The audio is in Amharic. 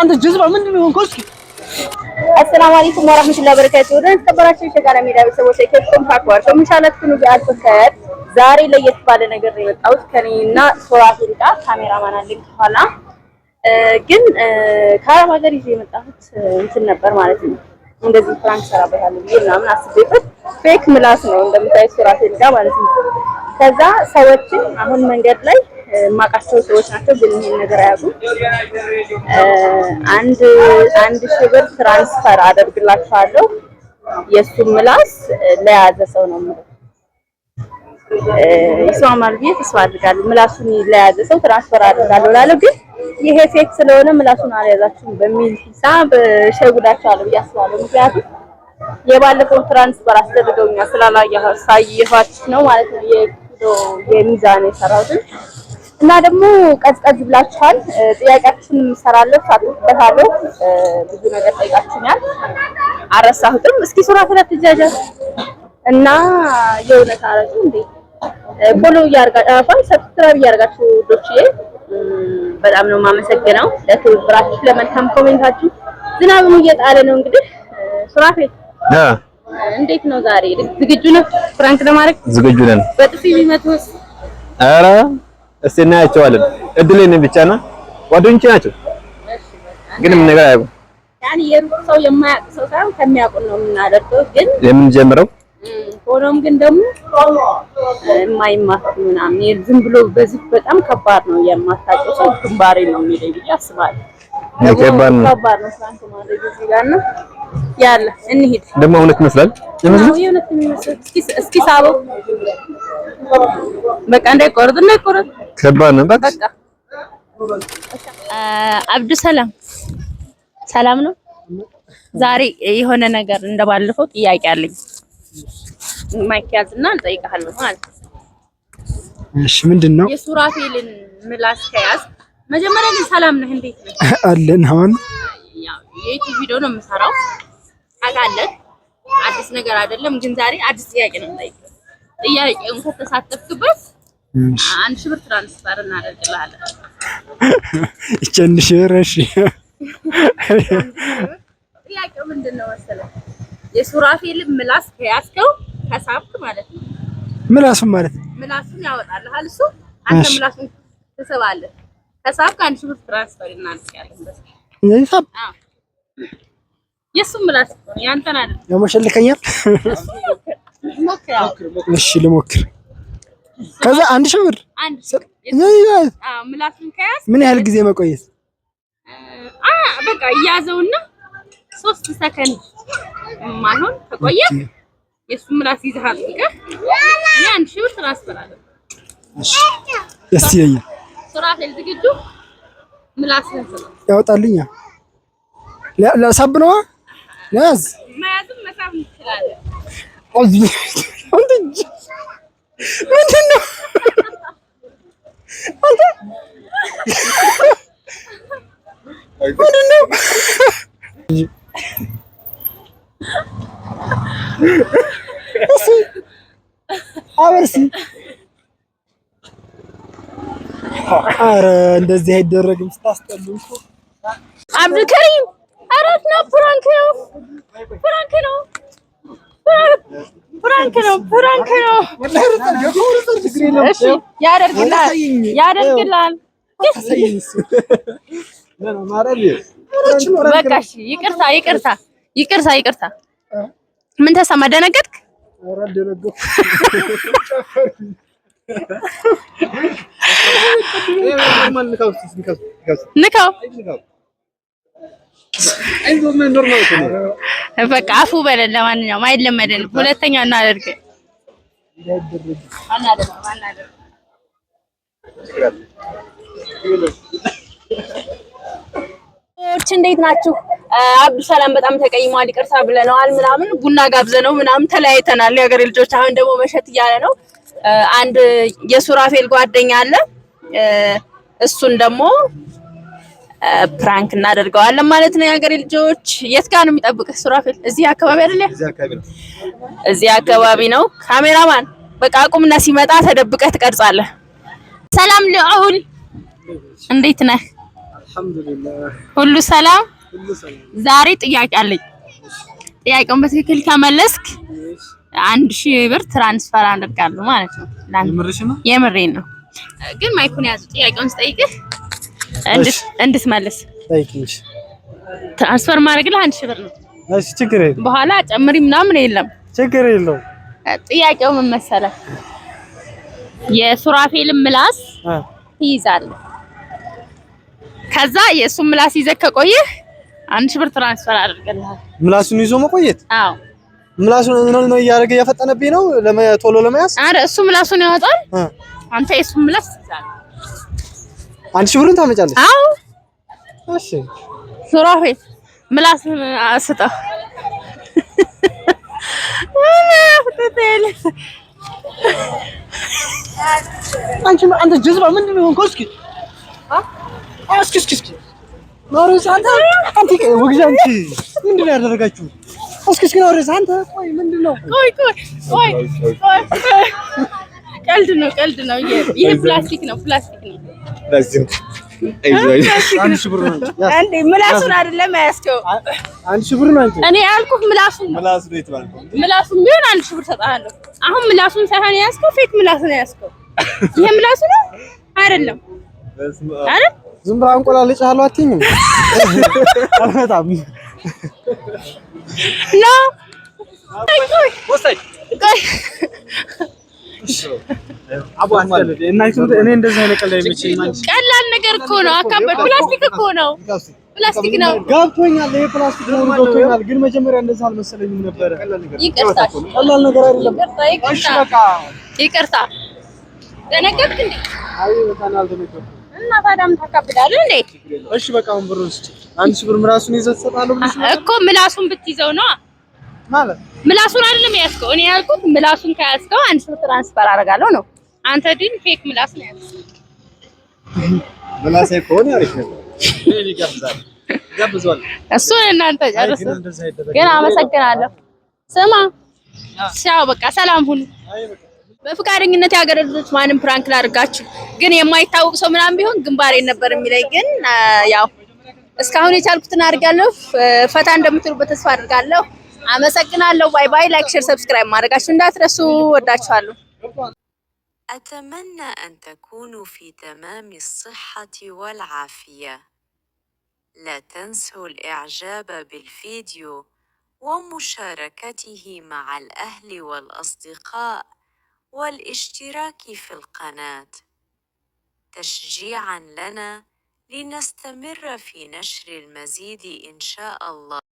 አንተ ጀዝባ ምንድነው እንኮስ السلام عليكم ورحمة الله وبركاته. ተከበራችሁ የሸጋራ ሚዲያ ቤተሰቦች ከፍቶም ታቋር ከመሻላችሁ ጋር ተከታታይ ዛሬ ለየት ባለ ነገር ነው የመጣሁት ከኔና ሶራፊል ጋር ካሜራማን አለኝ ኋላ ግን ከአረብ ሀገር ይዤ የመጣሁት እንትን ነበር ማለት ነው። እንደዚህ ፍራንክ ሰራበታለሁ ብዬ ምናምን አስቤበት ፌክ ምላስ ነው እንደምታዩት ሶራፊል ጋር ማለት ነው። ከዛ ሰዎችን አሁን መንገድ ላይ ማቃቸው ሰዎች ናቸው ግን ይሄን ነገር አያውቁም። አንድ ሺህ ብር ትራንስፈር አደርግላችኋለሁ የሱ ምላስ ለያዘ ሰው ነው ማለት ይስማማል ብዬ ተስፋ አድርጋለሁ። ምላሱን ለያዘ ሰው ትራንስፈር አደርጋለሁ ላለው ግን ይሄ ፌክ ስለሆነ ምላሱን አልያዛችሁም በሚል ሂሳብ ሸጉዳችኋለሁ ብዬ አስባለሁ። ምክንያቱም የባለፈው ትራንስፈር አስደርገውኛል ስላላየኋችሁ ነው ማለት ነው የሚዛን የሰራሁት እና ደግሞ ቀዝቀዝ ብላችኋል። ጥያቄያችሁን ሰራለሁ ሳጥበታለሁ ብዙ ነገር ጠይቃችሁኛል አረሳሁትም። እስኪ ሱራፊል ተጃጃ እና የእውነት አረጁ እንዴ ፎሎ ያርጋችሁ ሰብስክራይብ ያርጋችሁ ዶችዬ በጣም ነው የማመሰግነው ለትብብራችሁ ለመልካም ኮሜንታችሁ። ዝናብም እየጣለ ነው እንግዲህ ሱራፊል እንዴት ነው ዛሬ ዝግጁ ነህ ፍራንክ ለማድረግ? ዝግጁ ነን። በጥፊ ቢመቱስ? ኧረ እስቲ እናያቸዋለን። እድሌን ብቻና ጓደኞቼ ናቸው ግን ምን ነገር አያውቁም። ያኔ የሩቅ ሰው የማያውቅ ሰው ሳይሆን ከሚያውቁ ነው የምናደርገው ግን የምንጀምረው ሆኖም ግን ደግሞ የማይማቱ ምናምን ዝም ብሎ በዚህ በጣም ከባድ ነው። የማታውቀው ሰው ግንባሬ ነው የሚለኝ ብዬ አስባለሁ። ከባድ ነው ፍራንክ ማድረግ እዚህ ጋር ነው ያለ እንሂድ። ደግሞ እውነት ይመስላል የእውነት የሚመስል እስኪ ሳበው በቃ እንዳይቆርጥ ከባድ ነው በቃ አብዱ ሰላም ነው። ዛሬ የሆነ ነገር እንደባለፈው ጥያቄ አለኝ ማይክ ያዝና እንጠይቃለን ማለት ነው። እሺ ምንድነው? የሱራፊልን ምላስ ከያዝ መጀመሪያ ግን ሰላም ነህ እንዴት ነህ? አለን አሁን ያው የዩቲዩብ ቪዲዮ ነው የምሰራው አቃለን አዲስ ነገር አይደለም ግን ዛሬ አዲስ ጥያቄ ነው የምጠይቀው። ጥያቄውን ከተሳተፍክበት 1000 ብር ትራንስፈር እናደርግልሃለን። እሺ እሺ ጥያቄው ምንድነው መሰለህ? የሱራፊልን ምላስ ከያዝከው ከሳብክ ማለት ነው ምላሱን ማለት ምላሱን ያወጣልሃል እሱ አንተ ምላሱን ትስባለህ። ከሳብክ 1000 ብር ትራንስፈር እናደርጋለን። በስ ይሳብ የሱ ምላስ ነው ያንተን አይደል? ያመሸልከኛል። እሺ ልሞክር። ከዛ 1000 ብር ምላሱን ከያዝ ምን ያህል ጊዜ መቆየት? በቃ ያዘውና 3 ሰከንድ ማይሆን ተቆየ የሱ ምላስ ይዘሃል ይቀር እኔ 1000 ብር ትራንስፈር አደረግኩ። እሺ ደስ ይለኛል። ሱራፊል ዝግጁ? ምላስህን ያወጣልኛ ለሳብ ነው ያዝ ማያዝም መሳብ እንችላለን። ምንድነው ምንድነው አበርሲ አረ እንደዚህ አይደረግም። ስታስጠሉ አብዱልከሪም አራት ነው ፍራንክ ነው እሺ ያደርግላል በቃ እሺ ይቅርታ ምን ተሰማ ደነገጥክ? ኧረ ደነገጥኩ ንካው በቃ አፉ በለን። ለማንኛውም አይለመደንም። ሁለተኛው እናደርግ እንዴት ናችሁ? አብዱ ሰላም በጣም ተቀይሟል ይቅርታ ብለናል ምናምን ቡና ጋብዘነው ምናምን ተለያይተናል። የሀገሬ ልጆች አሁን ደግሞ መሸት እያለ ነው። አንድ የሱራፊል ጓደኛ አለ እሱን ደግሞ ፕራንክ እናደርገዋለን ማለት ነው። የሀገሬ ልጆች የት ጋር ነው የሚጠብቅህ ሱራፊል? እዚህ አካባቢ አይደለ? እዚህ አካባቢ ነው። ካሜራማን በቃ አቁምና ሲመጣ ተደብቀህ ትቀርጻለህ። ሰላም ልዑል እንዴት ነህ? አልሐምዱሊላህ ሁሉ ሰላም። ሁሉ ሰላም። ዛሬ ጥያቄ አለኝ። ጥያቄውን በትክክል ከመለስክ 1000 ብር ትራንስፈር አደርጋለሁ ማለት ነው። የምርሽ ነው? የምሬን ነው። ግን ማይኩን ያዙ። ጥያቄውን ስጠይቅህ እንድትመልስ ጠይቂኝ። ትራንስፈር ማድረግልህ 1000 ብር ነው። እሺ ችግር የለም። በኋላ ጨምሪ ምናምን የለም። ችግር የለውም። ጥያቄው ምን መሰለህ? የሱራፌልን ምላስ ትይዛለህ። ከዛ የእሱን ምላስ ይዘህ ከቆየህ 1000 ብር ትራንስፈር አደርግልሃለሁ። ምላሱን ይዞ መቆየት? አዎ። ምላሱን ነው እያደረገ እያፈጠነብኝ ነው ቶሎ ለመያዝ። አረ እሱ ምላሱን ያወጣል፣ አንተ የእሱን ምላስ ትይዛለህ። 1000 ብርን ታመጫለሽ? አዎ። እሺ ሱራፌል ምላስን አስጠው። አንተ ጀዝባ ምንድን ነው የሆንከው? እስኪ ኖርስ አንተ ወግዣ አንቺ ምንድን ነው ያደረጋችሁት? እስኪ ኖርስ አንተ ቆይ ምንድን ነው? ቆይ ቀልድ ነው። ይሄ ፕላስቲክ ነው። አንድ ሺህ ብር ነው እንዴ? ምላሱን አይደለም ያስከው። 1000 ብር ነው አንተ። እኔ ያልኩህ ምላሱን ምላሱን ቢሆን 1000 ብር ሰጣለሁ። አሁን ምላሱን ሳይሆን ያስከው ፌክ ምላሱን ያስከው። ይሄ ምላሱ ነው አይደለም አይደል? ዝም ብላ እንቆላለጭሃለሁ አትይኝም? አልመጣም ኖ ቆይ እኔ እንደዚህ አይነት ቀልድ አይመቸኝም። ቀላል ነገር እኮ ነው። አካበድ ፕላስቲክ እኮ ነው። ፕላስቲክ ነው። ገብቶኛል። ይሄ ፕላስቲክ ነው ገብቶኛል። ግን መጀመሪያ እንደዛ አልመሰለኝም ነበረ። ይቅርታ። ቀላል ነገር አይደለም። እሺ በቃ ይቅርታ። ደነገጥክ እንዴ? አይ በጣም አልደነገጥኩም። እና ታዲያም ታካብዳለህ እንዴ? እሺ በቃ አሁን ብሩን ስጪ። 1000 ብር ምላሱን ይዘህ ትሰጣለህ ብለሽ እኮ ምላሱን ብትይዘው ነው ማለት ምላሱን አይደለም ያዝከው። እኔ ያልኩት ምላሱን ከያዝከው 1000 ብር ትራንስፈር አደርጋለሁ ነው። አንተ ግን ፌክ ምላስ ነው ያዝከው። ምላሴ ከሆነ አሪፍ ነው። እኔ ጋብዛለሁ። እሱ እናንተ ጨርሱ። ግን አመሰግናለሁ። ስማ ቻው፣ በቃ ሰላም ሁኑ። በፍቃደኝነት ያገረዱት ማንም ፕራንክ ላድርጋችሁ። ግን የማይታወቅ ሰው ምናምን ቢሆን ግንባሬን ነበር የሚለኝ። ግን ያው እስካሁን የቻልኩትን አድርጋለሁ። ፈታ እንደምትሉበት ተስፋ አድርጋለሁ። አመሰግናለሁ። ባይ ባይ። ላይክ፣ ሼር፣ ሰብስክራይብ ማድረጋችሁ እንዳትረሱ። ወዳችኋለሁ። أتمنى أن تكونوا في تمام الصحة والعافية. لا تنسوا الإعجاب بالفيديو ومشاركته مع الأهل والأصدقاء والاشتراك في القناة تشجيعا لنا لنستمر في نشر المزيد إن شاء الله.